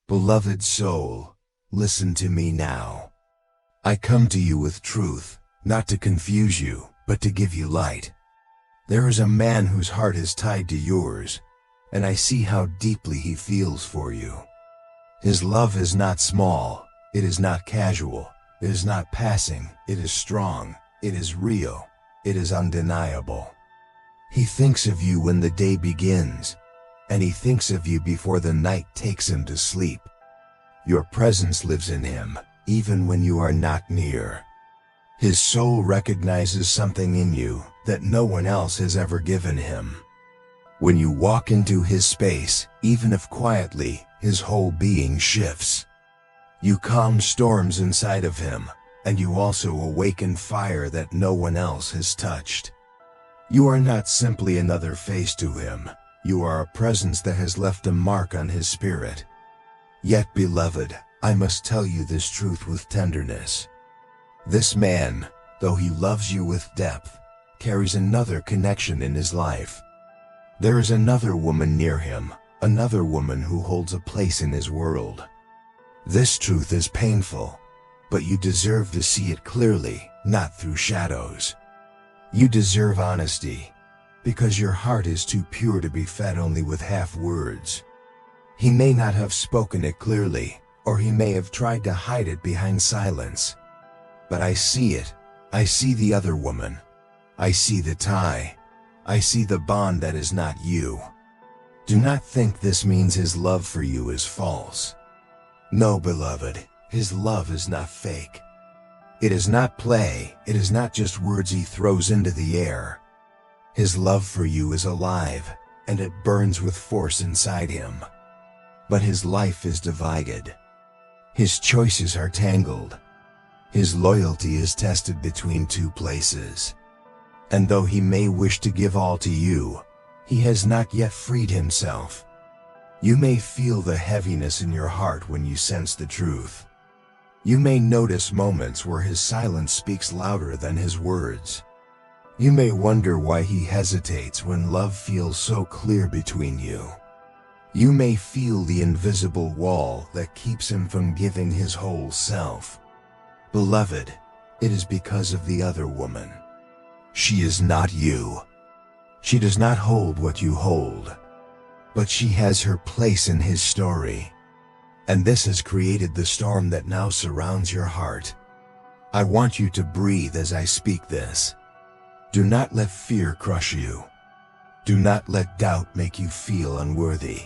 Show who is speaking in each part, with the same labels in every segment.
Speaker 1: Beloved soul, listen to me now. I come to you with truth, not to confuse you, but to give you light. There is a man whose heart is tied to yours, and I see how deeply he feels for you. His love is not small, it is not casual, it is not passing, it is strong, it is real, it is undeniable. He thinks of you when the day begins, and he thinks of you before the night takes him to sleep. Your presence lives in him, even when you are not near. His soul recognizes something in you that no one else has ever given him. When you walk into his space, even if quietly, his whole being shifts. You calm storms inside of him, and you also awaken fire that no one else has touched. You are not simply another face to him, you are a presence that has left a mark on his spirit. Yet, beloved, I must tell you this truth with tenderness. This man, though he loves you with depth, carries another connection in his life. There is another woman near him, another woman who holds a place in his world. This truth is painful, but you deserve to see it clearly, not through shadows. You deserve honesty, because your heart is too pure to be fed only with half words. He may not have spoken it clearly, or he may have tried to hide it behind silence. But I see it. I see the other woman. I see the tie. I see the bond that is not you. Do not think this means his love for you is false. No, beloved, his love is not fake. It is not play, it is not just words he throws into the air. His love for you is alive, and it burns with force inside him. But his life is divided. His choices are tangled. His loyalty is tested between two places. And though he may wish to give all to you, he has not yet freed himself. You may feel the heaviness in your heart when you sense the truth. You may notice moments where his silence speaks louder than his words. You may wonder why he hesitates when love feels so clear between you. You may feel the invisible wall that keeps him from giving his whole self. Beloved, it is because of the other woman. She is not you. She does not hold what you hold, but she has her place in his story. And this has created the storm that now surrounds your heart. I want you to breathe as I speak this. Do not let fear crush you. Do not let doubt make you feel unworthy.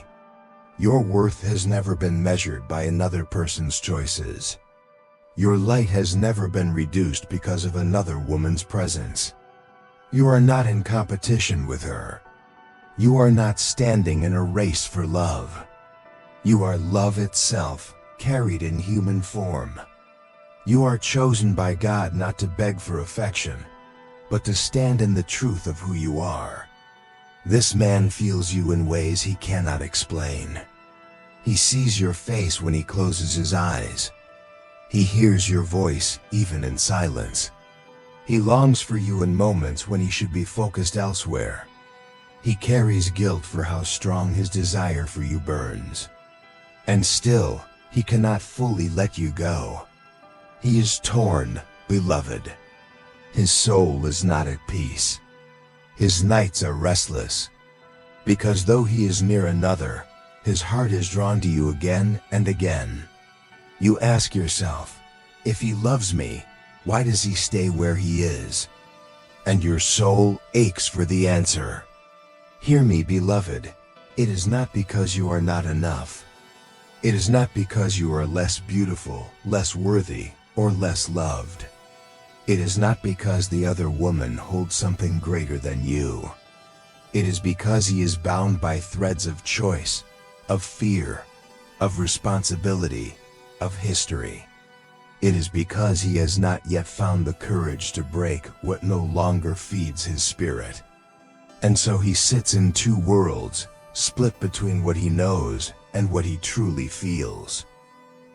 Speaker 1: Your worth has never been measured by another person's choices. Your light has never been reduced because of another woman's presence. You are not in competition with her. You are not standing in a race for love. You are love itself, carried in human form. You are chosen by God not to beg for affection, but to stand in the truth of who you are. This man feels you in ways he cannot explain. He sees your face when he closes his eyes. He hears your voice, even in silence. He longs for you in moments when he should be focused elsewhere. He carries guilt for how strong his desire for you burns. And still, he cannot fully let you go. He is torn, beloved. His soul is not at peace. His nights are restless. Because though he is near another, his heart is drawn to you again and again. You ask yourself, if he loves me, why does he stay where he is? And your soul aches for the answer. Hear me, beloved. It is not because you are not enough. It is not because you are less beautiful, less worthy, or less loved. It is not because the other woman holds something greater than you. It is because he is bound by threads of choice, of fear, of responsibility, of history. It is because he has not yet found the courage to break what no longer feeds his spirit. And so he sits in two worlds, split between what he knows and what he truly feels.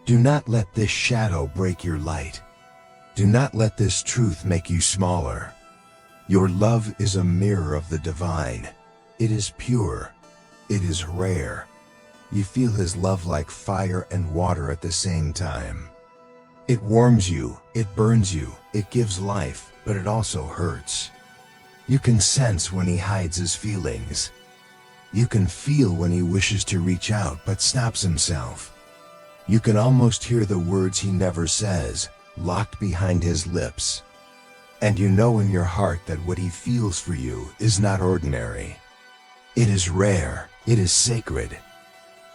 Speaker 1: Do not let this shadow break your light. Do not let this truth make you smaller. Your love is a mirror of the divine. It is pure. It is rare. You feel his love like fire and water at the same time. It warms you, it burns you, it gives life, but it also hurts. You can sense when he hides his feelings. You can feel when he wishes to reach out but stops himself. You can almost hear the words he never says, locked behind his lips. And you know in your heart that what he feels for you is not ordinary. It is rare, it is sacred.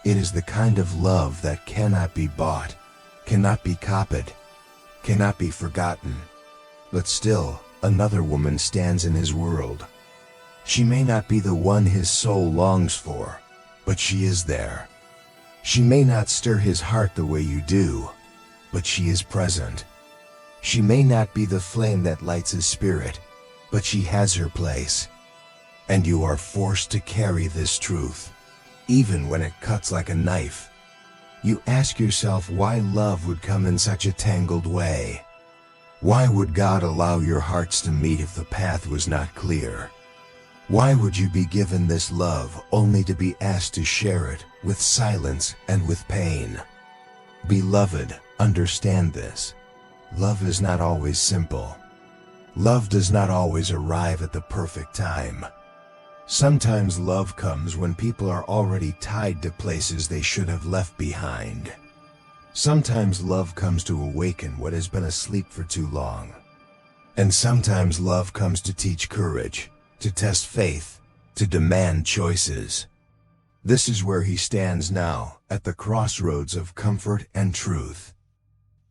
Speaker 1: It is the kind of love that cannot be bought, cannot be copied, cannot be forgotten. But still, another woman stands in his world. She may not be the one his soul longs for, but she is there. She may not stir his heart the way you do, but she is present. She may not be the flame that lights his spirit, but she has her place. And you are forced to carry this truth, even when it cuts like a knife. You ask yourself why love would come in such a tangled way. Why would God allow your hearts to meet if the path was not clear? Why would you be given this love only to be asked to share it with silence and with pain? Beloved, understand this. Love is not always simple. Love does not always arrive at the perfect time. Sometimes love comes when people are already tied to places they should have left behind. Sometimes love comes to awaken what has been asleep for too long. And sometimes love comes to teach courage, to test faith, to demand choices. This is where he stands now, at the crossroads of comfort and truth.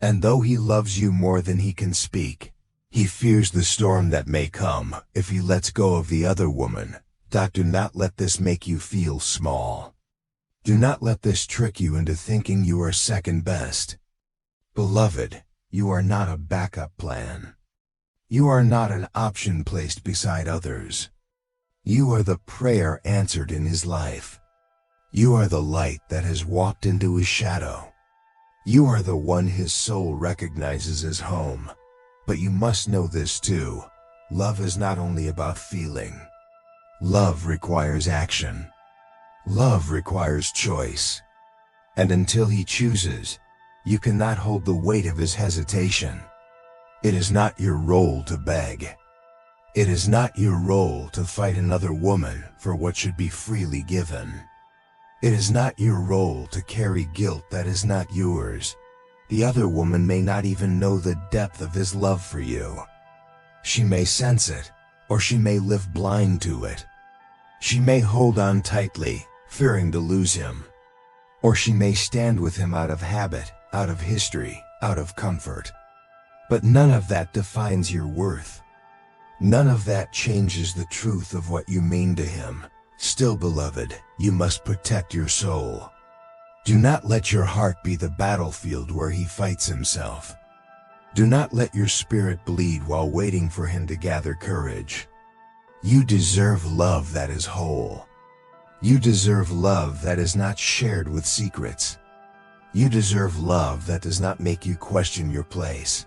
Speaker 1: And though he loves you more than he can speak, he fears the storm that may come if he lets go of the other woman. Do not let this make you feel small. Do not let this trick you into thinking you are second best. Beloved, you are not a backup plan. You are not an option placed beside others. You are the prayer answered in his life. You are the light that has walked into his shadow. You are the one his soul recognizes as home. But you must know this too. Love is not only about feeling. Love requires action. Love requires choice. And until he chooses, you cannot hold the weight of his hesitation. It is not your role to beg. It is not your role to fight another woman for what should be freely given. It is not your role to carry guilt that is not yours. The other woman may not even know the depth of his love for you. She may sense it, or she may live blind to it. She may hold on tightly, fearing to lose him. Or she may stand with him out of habit, out of history, out of comfort. But none of that defines your worth. None of that changes the truth of what you mean to him. Still, beloved, you must protect your soul. Do not let your heart be the battlefield where he fights himself. Do not let your spirit bleed while waiting for him to gather courage. You deserve love that is whole. You deserve love that is not shared with secrets. You deserve love that does not make you question your place.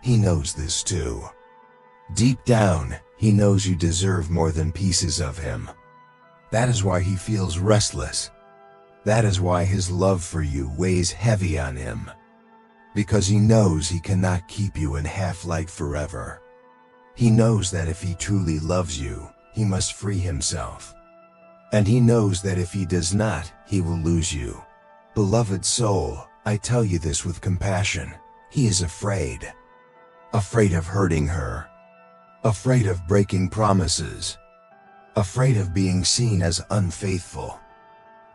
Speaker 1: He knows this too. Deep down, he knows you deserve more than pieces of him. That is why he feels restless. That is why his love for you weighs heavy on him. Because he knows he cannot keep you in half-light forever. He knows that if he truly loves you, he must free himself. And he knows that if he does not, he will lose you. Beloved soul, I tell you this with compassion. He is afraid. Afraid of hurting her. Afraid of breaking promises. Afraid of being seen as unfaithful.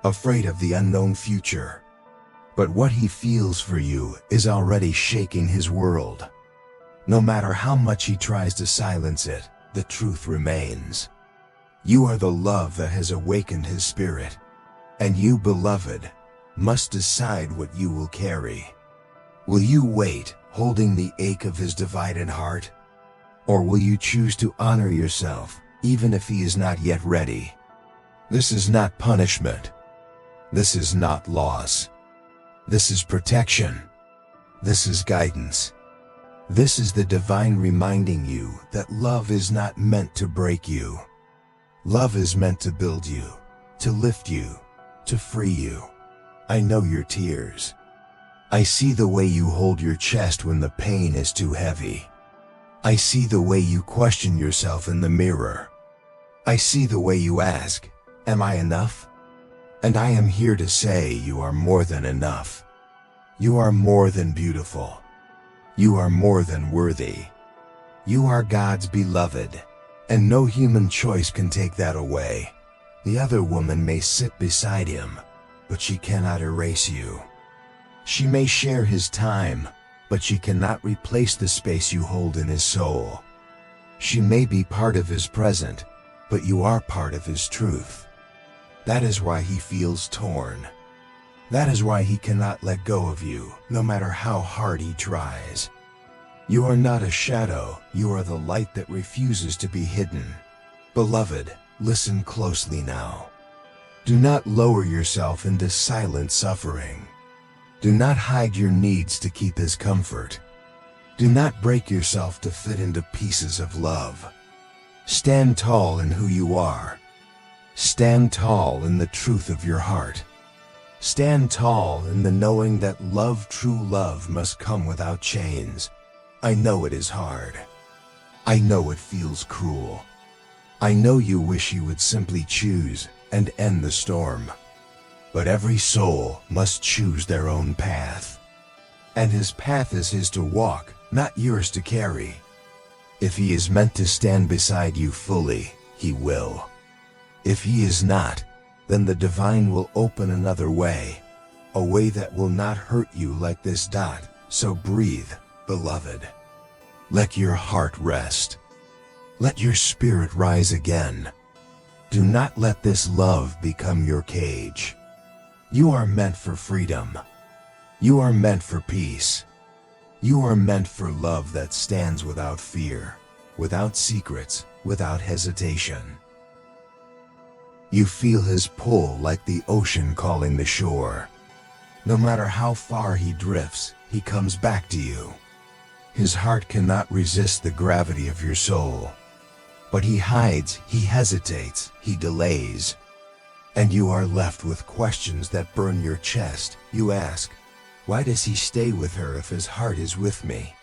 Speaker 1: Afraid of the unknown future. But what he feels for you is already shaking his world. No matter how much he tries to silence it, the truth remains. You are the love that has awakened his spirit. And you, beloved, must decide what you will carry. Will you wait, holding the ache of his divided heart? Or will you choose to honor yourself, even if he is not yet ready? This is not punishment. This is not loss. This is protection. This is guidance. This is the divine reminding you that love is not meant to break you. Love is meant to build you, to lift you, to free you. I know your tears. I see the way you hold your chest when the pain is too heavy. I see the way you question yourself in the mirror. I see the way you ask, am I enough? And I am here to say you are more than enough. You are more than beautiful. You are more than worthy. You are God's beloved, and no human choice can take that away. The other woman may sit beside him, but she cannot erase you. She may share his time, but she cannot replace the space you hold in his soul. She may be part of his present, but you are part of his truth. That is why he feels torn. That is why he cannot let go of you, no matter how hard he tries. You are not a shadow, you are the light that refuses to be hidden. Beloved, listen closely now. Do not lower yourself into silent suffering. Do not hide your needs to keep his comfort. Do not break yourself to fit into pieces of love. Stand tall in who you are. Stand tall in the truth of your heart. Stand tall in the knowing that love, true love, must come without chains. I know it is hard. I know it feels cruel. I know you wish you would simply choose and end the storm. But every soul must choose their own path. And his path is his to walk, not yours to carry. If he is meant to stand beside you fully, he will. If he is not, then the divine will open another way, a way that will not hurt you like this dot. So breathe, beloved. Let your heart rest. Let your spirit rise again. Do not let this love become your cage. You are meant for freedom. You are meant for peace. You are meant for love that stands without fear, without secrets, without hesitation. You feel his pull like the ocean calling the shore. No matter how far he drifts, he comes back to you. His heart cannot resist the gravity of your soul. But he hides, he hesitates, he delays. And you are left with questions that burn your chest. You ask, why does he stay with her if his heart is with me?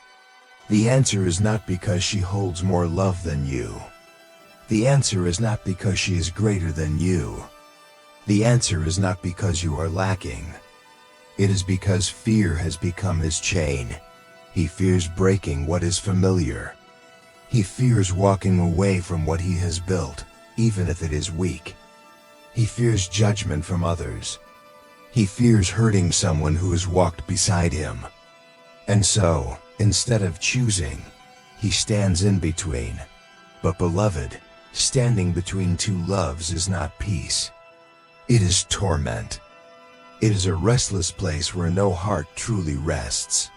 Speaker 1: The answer is not because she holds more love than you. The answer is not because she is greater than you. The answer is not because you are lacking. It is because fear has become his chain. He fears breaking what is familiar. He fears walking away from what he has built, even if it is weak. He fears judgment from others. He fears hurting someone who has walked beside him. And so, instead of choosing, he stands in between. But beloved, standing between two loves is not peace. It is torment. It is a restless place where no heart truly rests.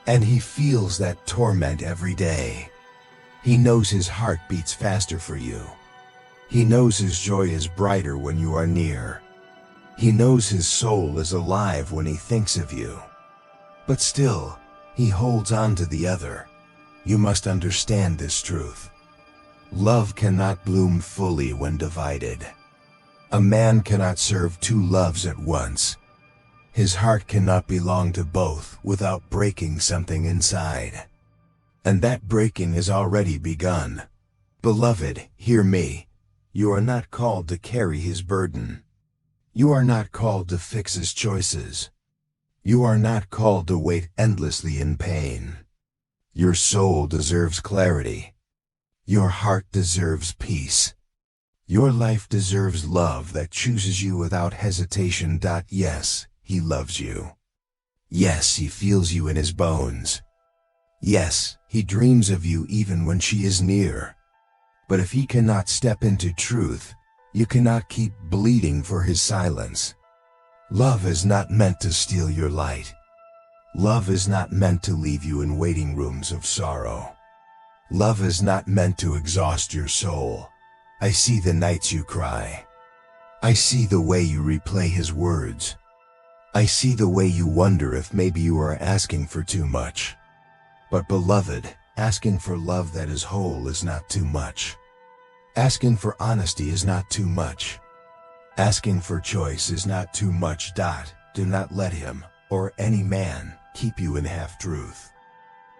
Speaker 1: And he feels that torment every day. He knows his heart beats faster for you. He knows his joy is brighter when you are near. He knows his soul is alive when he thinks of you. But still, he holds on to the other. You must understand this truth. Love cannot bloom fully when divided. A man cannot serve two loves at once. His heart cannot belong to both without breaking something inside. And that breaking has already begun. Beloved, hear me. You are not called to carry his burden. You are not called to fix his choices. You are not called to wait endlessly in pain. Your soul deserves clarity. Your heart deserves peace. Your life deserves love that chooses you without hesitation. Yes, he loves you. Yes, he feels you in his bones. Yes, he dreams of you even when she is near. But if he cannot step into truth, you cannot keep bleeding for his silence. Love is not meant to steal your light. Love is not meant to leave you in waiting rooms of sorrow. Love is not meant to exhaust your soul. I see the nights you cry. I see the way you replay his words. I see the way you wonder if maybe you are asking for too much. But beloved, asking for love that is whole is not too much. Asking for honesty is not too much. Asking for choice is not too much. Do not let him, or any man, keep you in half-truth.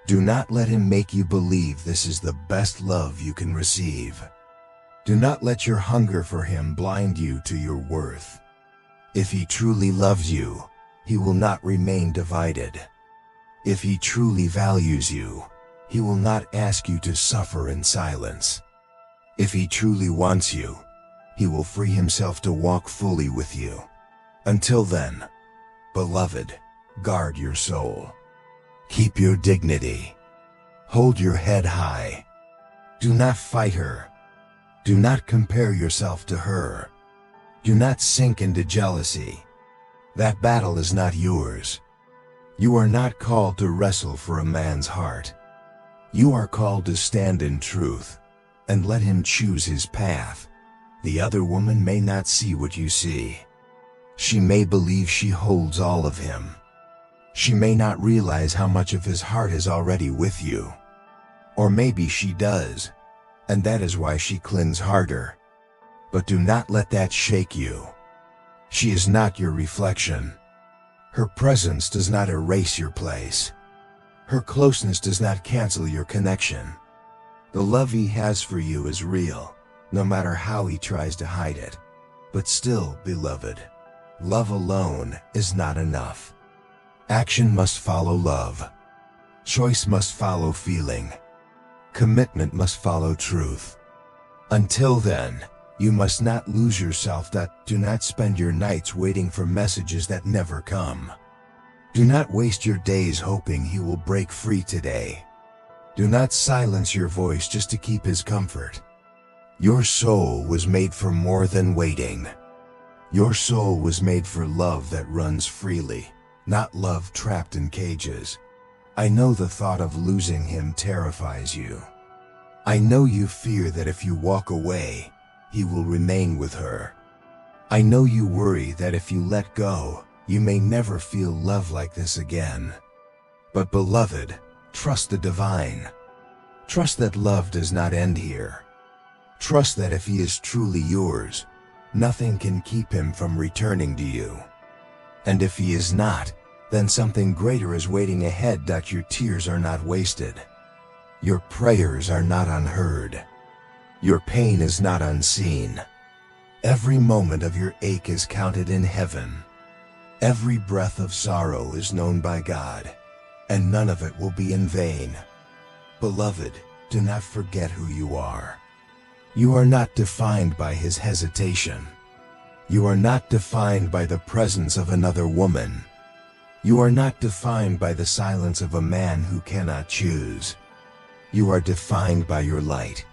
Speaker 1: Do not let him make you believe this is the best love you can receive. Do not let your hunger for him blind you to your worth. If he truly loves you, he will not remain divided. If he truly values you, he will not ask you to suffer in silence. If he truly wants you, he will free himself to walk fully with you. Until then, beloved, guard your soul. Keep your dignity. Hold your head high. Do not fight her. Do not compare yourself to her. Do not sink into jealousy. That battle is not yours. You are not called to wrestle for a man's heart. You are called to stand in truth and let him choose his path. The other woman may not see what you see. She may believe she holds all of him. She may not realize how much of his heart is already with you. Or maybe she does, and that is why she clings harder. But do not let that shake you. She is not your reflection. Her presence does not erase your place. Her closeness does not cancel your connection. The love he has for you is real, no matter how he tries to hide it. But still, beloved, love alone is not enough. Action must follow love. Choice must follow feeling. Commitment must follow truth. Until then, you must not lose yourself. Do not spend your nights waiting for messages that never come. Do not waste your days hoping he will break free today. Do not silence your voice just to keep his comfort. Your soul was made for more than waiting. Your soul was made for love that runs freely, not love trapped in cages. I know the thought of losing him terrifies you. I know you fear that if you walk away, he will remain with her. I know you worry that if you let go, you may never feel love like this again. But beloved, trust the divine. Trust that love does not end here. Trust that if he is truly yours, nothing can keep him from returning to you. And if he is not, then something greater is waiting ahead. Your tears are not wasted. Your prayers are not unheard. Your pain is not unseen. Every moment of your ache is counted in heaven. Every breath of sorrow is known by God, and none of it will be in vain. Beloved, do not forget who you are. You are not defined by his hesitation. You are not defined by the presence of another woman. You are not defined by the silence of a man who cannot choose. You are defined by your light.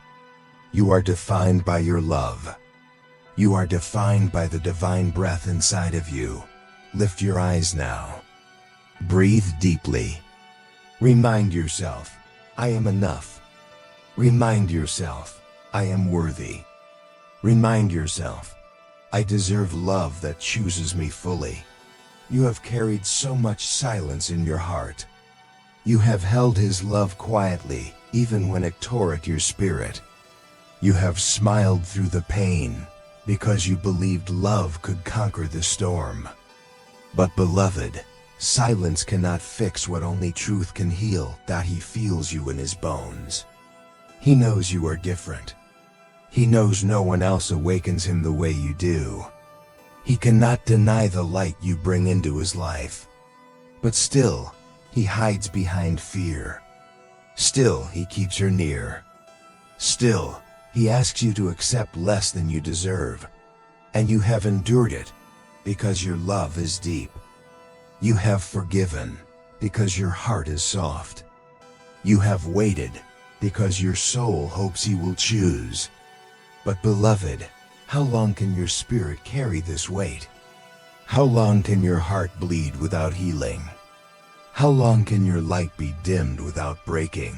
Speaker 1: You are defined by your love. You are defined by the divine breath inside of you. Lift your eyes now. Breathe deeply. Remind yourself, I am enough. Remind yourself, I am worthy. Remind yourself, I deserve love that chooses me fully. You have carried so much silence in your heart. You have held his love quietly, even when it tore at your spirit. You have smiled through the pain, because you believed love could conquer the storm. But beloved, silence cannot fix what only truth can heal. He feels you in his bones. He knows you are different. He knows no one else awakens him the way you do. He cannot deny the light you bring into his life. But still, he hides behind fear. Still, he keeps her near. Still, he asks you to accept less than you deserve. And you have endured it, because your love is deep. You have forgiven, because your heart is soft. You have waited, because your soul hopes he will choose. But beloved, how long can your spirit carry this weight? How long can your heart bleed without healing? How long can your light be dimmed without breaking?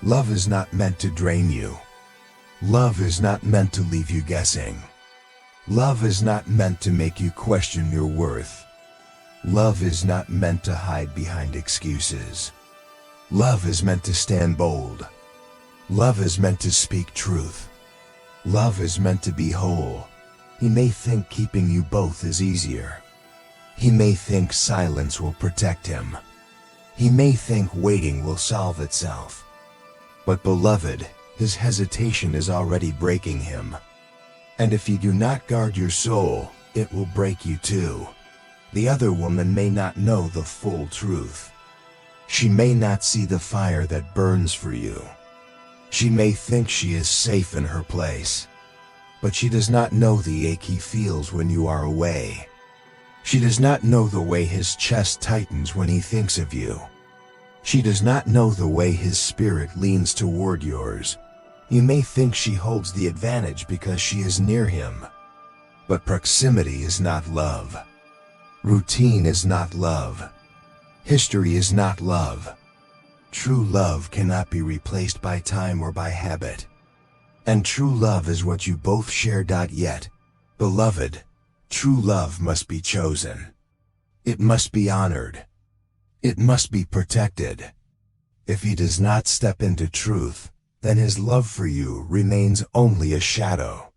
Speaker 1: Love is not meant to drain you. Love is not meant to leave you guessing. Love is not meant to make you question your worth. Love is not meant to hide behind excuses. Love is meant to stand bold. Love is meant to speak truth. Love is meant to be whole. He may think keeping you both is easier. He may think silence will protect him. He may think waiting will solve itself. But beloved, his hesitation is already breaking him. And if you do not guard your soul, it will break you too. The other woman may not know the full truth. She may not see the fire that burns for you. She may think she is safe in her place, but she does not know the ache he feels when you are away. She does not know the way his chest tightens when he thinks of you. She does not know the way his spirit leans toward yours. You may think she holds the advantage because she is near him, but proximity is not love. Routine is not love. History is not love. True love cannot be replaced by time or by habit. And true love is what you both share. Yet, beloved, true love must be chosen. It must be honored. It must be protected. If he does not step into truth, then his love for you remains only a shadow.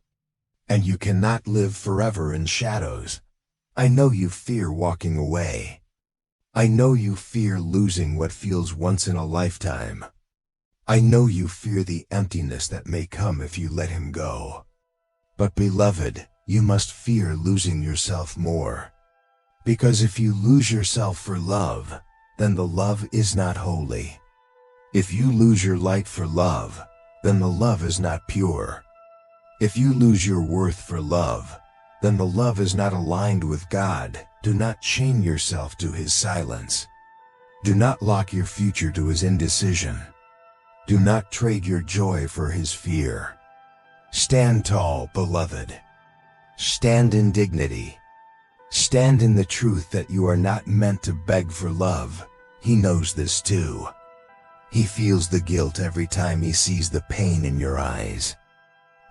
Speaker 1: And you cannot live forever in shadows. I know you fear walking away. I know you fear losing what feels once in a lifetime. I know you fear the emptiness that may come if you let him go. But beloved, you must fear losing yourself more. Because if you lose yourself for love, then the love is not holy. If you lose your light for love, then the love is not pure. If you lose your worth for love, then the love is not aligned with God. Do not chain yourself to his silence. Do not lock your future to his indecision. Do not trade your joy for his fear. Stand tall, beloved. Stand in dignity. Stand in the truth that you are not meant to beg for love. He knows this too. He feels the guilt every time he sees the pain in your eyes.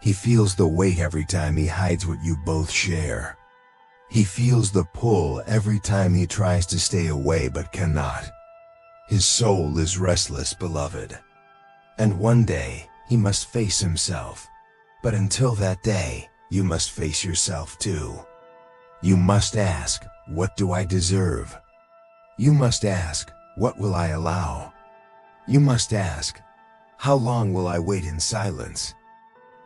Speaker 1: He feels the weight every time he hides what you both share. He feels the pull every time he tries to stay away but cannot. His soul is restless, beloved. And one day, he must face himself. But until that day, you must face yourself too. You must ask, what do I deserve? You must ask, what will I allow? You must ask, how long will I wait in silence?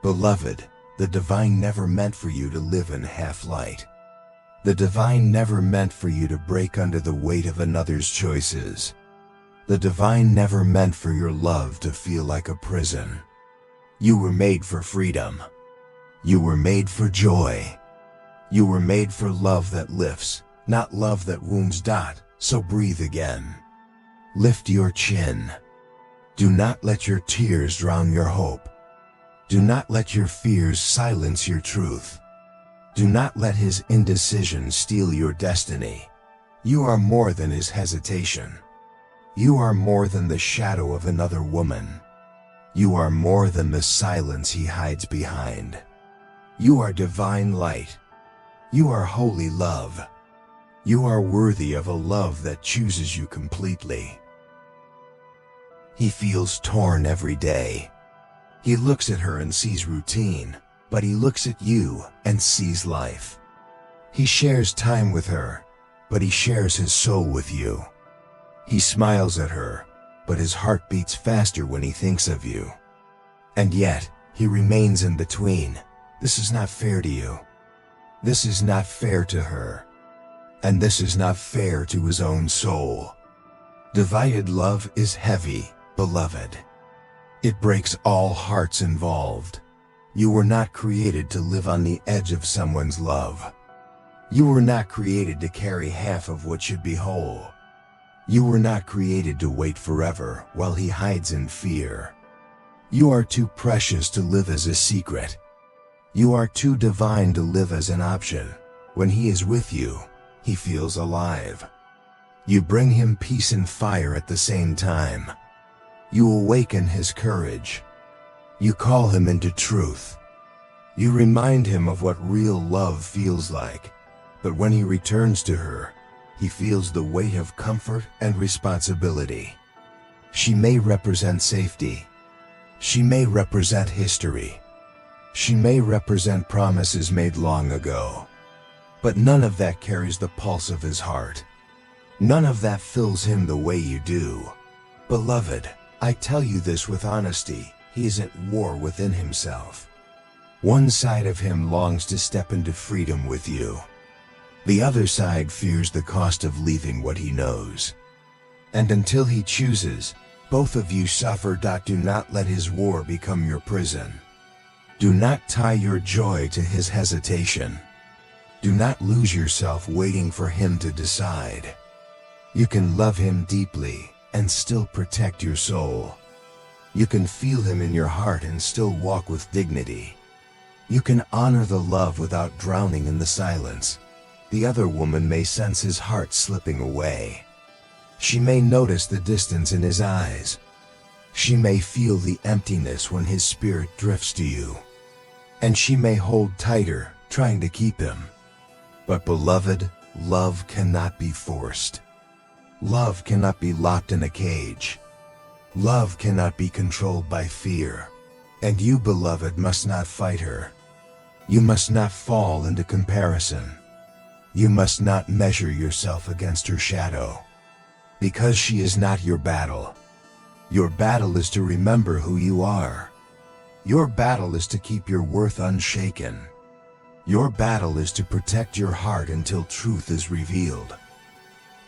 Speaker 1: Beloved, the divine never meant for you to live in half-light. The divine never meant for you to break under the weight of another's choices. The divine never meant for your love to feel like a prison. You were made for freedom. You were made for joy. You were made for love that lifts, not love that wounds. So breathe again. Lift your chin. Do not let your tears drown your hope. Do not let your fears silence your truth. Do not let his indecision steal your destiny. You are more than his hesitation. You are more than the shadow of another woman. You are more than the silence he hides behind. You are divine light. You are holy love. You are worthy of a love that chooses you completely. He feels torn every day. He looks at her and sees routine, but he looks at you and sees life. He shares time with her, but he shares his soul with you. He smiles at her, but his heart beats faster when he thinks of you. And yet, he remains in between. This is not fair to you. This is not fair to her. And this is not fair to his own soul. Divided love is heavy, beloved. It breaks all hearts involved. You were not created to live on the edge of someone's love. You were not created to carry half of what should be whole. You were not created to wait forever while he hides in fear. You are too precious to live as a secret. You are too divine to live as an option. When he is with you, he feels alive. You bring him peace and fire at the same time. You awaken his courage. You call him into truth. You remind him of what real love feels like. But when he returns to her, he feels the weight of comfort and responsibility. She may represent safety. She may represent history. She may represent promises made long ago. but none of that carries the pulse of his heart. None of that fills him the way you do. Beloved, I tell you this with honesty, he is at war within himself. One side of him longs to step into freedom with you. The other side fears the cost of leaving what he knows. And until he chooses, both of you suffer. Do not let his war become your prison. Do not tie your joy to his hesitation. Do not lose yourself waiting for him to decide. You can love him deeply and still protect your soul. You can feel him in your heart and still walk with dignity. You can honor the love without drowning in the silence. The other woman may sense his heart slipping away. She may notice the distance in his eyes. She may feel the emptiness when his spirit drifts to you. And she may hold tighter, trying to keep him. But beloved, love cannot be forced. Love cannot be locked in a cage. Love cannot be controlled by fear. And you, beloved, must not fight her. You must not fall into comparison. You must not measure yourself against her shadow. Because she is not your battle. Your battle is to remember who you are. Your battle is to keep your worth unshaken. Your battle is to protect your heart until truth is revealed.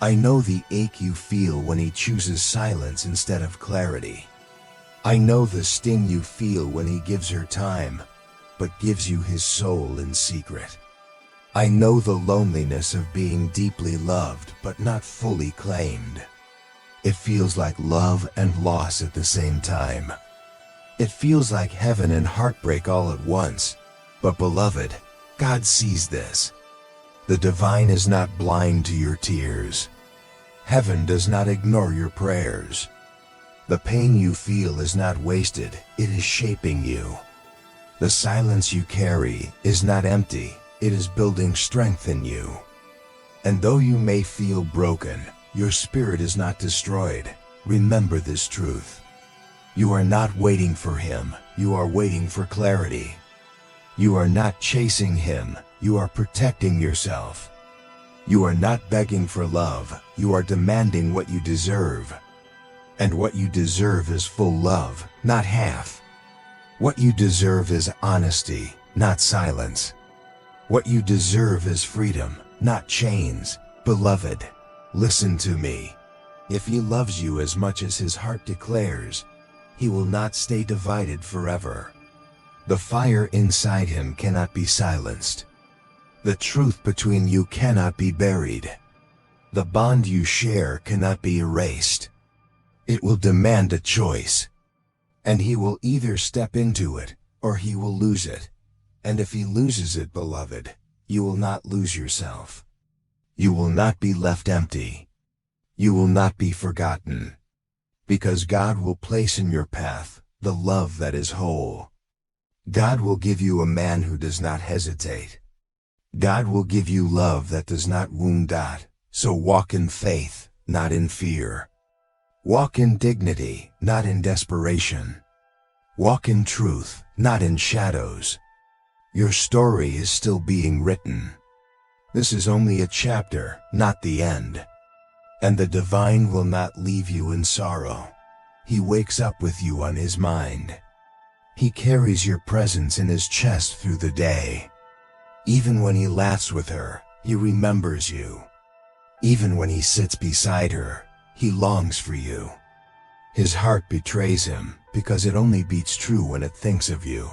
Speaker 1: I know the ache you feel when he chooses silence instead of clarity. I know the sting you feel when he gives her time, but gives you his soul in secret. I know the loneliness of being deeply loved but not fully claimed. It feels like love and loss at the same time. It feels like heaven and heartbreak all at once. But beloved, God sees this. The divine is not blind to your tears. Heaven does not ignore your prayers. The pain you feel is not wasted, it is shaping you. The silence you carry is not empty, it is building strength in you. And though you may feel broken, your spirit is not destroyed. Remember this truth. You are not waiting for him, you are waiting for clarity. You are not chasing him, you are protecting yourself. You are not begging for love, you are demanding what you deserve. And what you deserve is full love, not half. What you deserve is honesty, not silence. What you deserve is freedom, not chains. Beloved, listen to me. If he loves you as much as his heart declares, he will not stay divided forever. The fire inside him cannot be silenced. The truth between you cannot be buried. The bond you share cannot be erased. It will demand a choice. And he will either step into it, or he will lose it. And if he loses it, beloved, you will not lose yourself. You will not be left empty. You will not be forgotten. Because God will place in your path the love that is whole. God will give you a man who does not hesitate. God will give you love that does not wound. So walk in faith, not in fear. Walk in dignity, not in desperation. Walk in truth, not in shadows. Your story is still being written. This is only a chapter, not the end. And the divine will not leave you in sorrow. He wakes up with you on his mind. He carries your presence in his chest through the day. Even when he laughs with her, he remembers you. Even when he sits beside her, he longs for you. His heart betrays him because it only beats true when it thinks of you.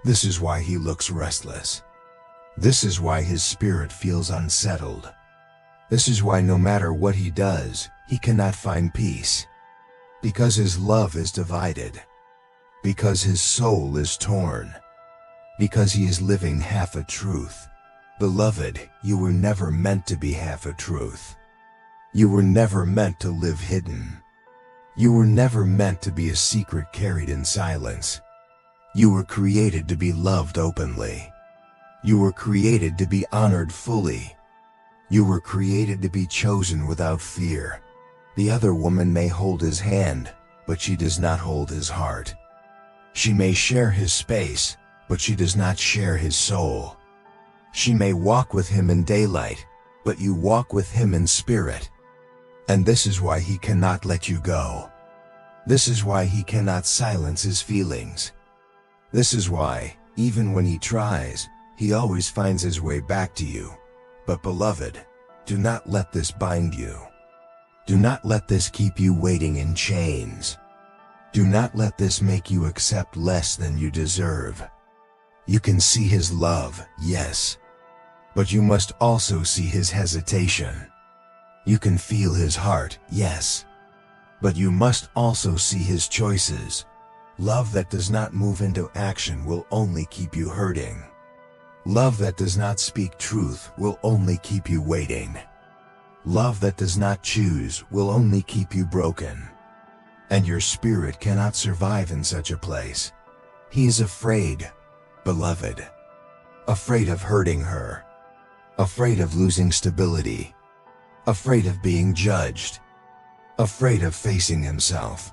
Speaker 1: This is why he looks restless. This is why his spirit feels unsettled. This is why no matter what he does, he cannot find peace. Because his love is divided. Because his soul is torn. Because he is living half a truth. Beloved, you were never meant to be half a truth. You were never meant to live hidden. You were never meant to be a secret carried in silence. You were created to be loved openly. You were created to be honored fully. You were created to be chosen without fear. The other woman may hold his hand, but she does not hold his heart. She may share his space, but she does not share his soul. She may walk with him in daylight, but you walk with him in spirit. And this is why he cannot let you go. This is why he cannot silence his feelings. This is why, even when he tries, he always finds his way back to you. But beloved, do not let this bind you. Do not let this keep you waiting in chains. Do not let this make you accept less than you deserve. You can see his love, yes, but you must also see his hesitation. You can feel his heart, yes, but you must also see his choices. Love that does not move into action will only keep you hurting. Love that does not speak truth will only keep you waiting. Love that does not choose will only keep you broken. And your spirit cannot survive in such a place. He is afraid, beloved. Afraid of hurting her. Afraid of losing stability. Afraid of being judged. Afraid of facing himself.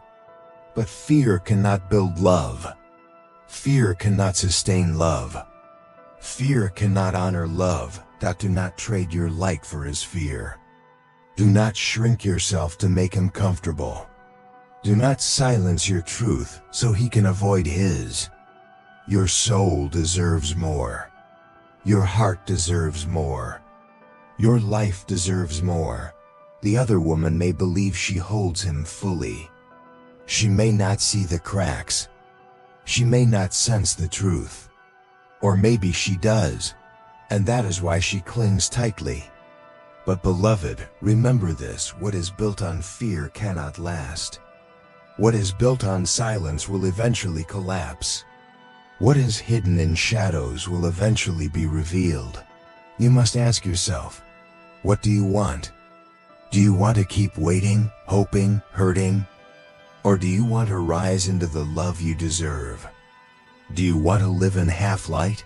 Speaker 1: But fear cannot build love. Fear cannot sustain love. Fear cannot honor love. Do not trade your light for his fear. Do not shrink yourself to make him comfortable. Do not silence your truth so he can avoid his. Your soul deserves more. Your heart deserves more. Your life deserves more. The other woman may believe she holds him fully. She may not see the cracks. She may not sense the truth. Or maybe she does, and that is why she clings tightly. But beloved, remember this: what is built on fear cannot last. What is built on silence will eventually collapse. What is hidden in shadows will eventually be revealed. You must ask yourself, what do you want? Do you want to keep waiting, hoping, hurting? Or do you want to rise into the love you deserve? Do you want to live in half-light?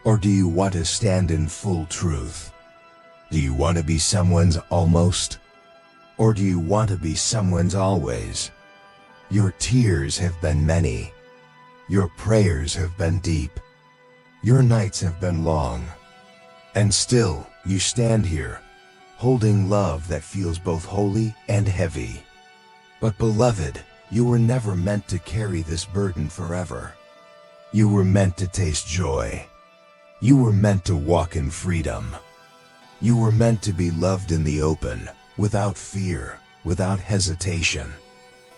Speaker 1: Or do you want to stand in full truth? Do you want to be someone's almost? Or do you want to be someone's always? Your tears have been many. Your prayers have been deep. Your nights have been long. And still, you stand here, holding love that feels both holy and heavy. But beloved, you were never meant to carry this burden forever. You were meant to taste joy. You were meant to walk in freedom. You were meant to be loved in the open, without fear, without hesitation.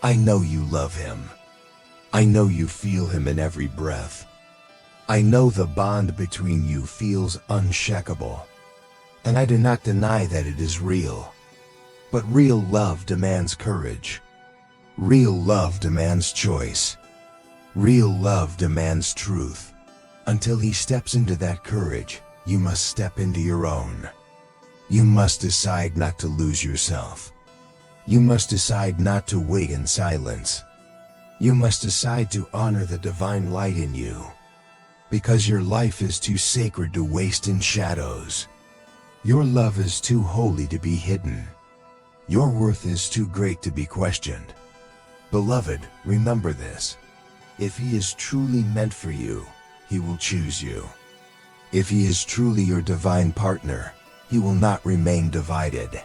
Speaker 1: I know you love him. I know you feel him in every breath. I know the bond between you feels unshakable. And I do not deny that it is real. But real love demands courage. Real love demands choice. Real love demands truth. Until he steps into that courage, you must step into your own. You must decide not to lose yourself. You must decide not to wait in silence. You must decide to honor the divine light in you. Because your life is too sacred to waste in shadows. Your love is too holy to be hidden. Your worth is too great to be questioned. Beloved, remember this. If he is truly meant for you, he will choose you. If he is truly your divine partner, he will not remain divided.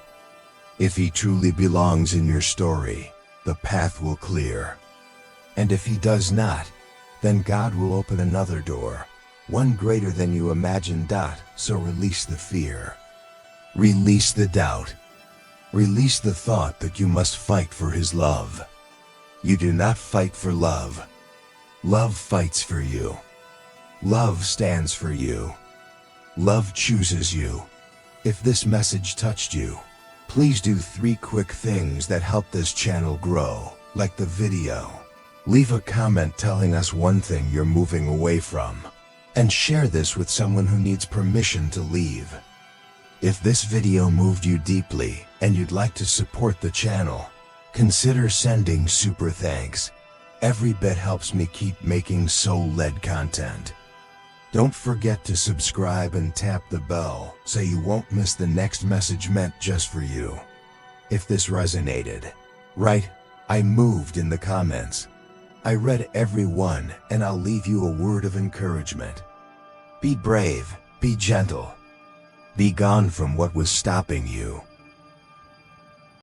Speaker 1: If he truly belongs in your story, the path will clear. And if he does not, then God will open another door, one greater than you imagined. So release the fear. Release the doubt. Release the thought that you must fight for his love. You do not fight for love. Love fights for you. Love stands for you. Love chooses you. If this message touched you, please do 3 quick things that help this channel grow. Like the video. Leave a comment telling us one thing you're moving away from. And share this with someone who needs permission to leave. If this video moved you deeply and you'd like to support the channel, consider sending super thanks. Every bit helps me keep making soul-led content. Don't forget to subscribe and tap the bell so you won't miss the next message meant just for you. If this resonated, right, I moved in the comments. I read every one, and I'll leave you a word of encouragement. Be brave, Be gentle. Be gone from what was stopping you.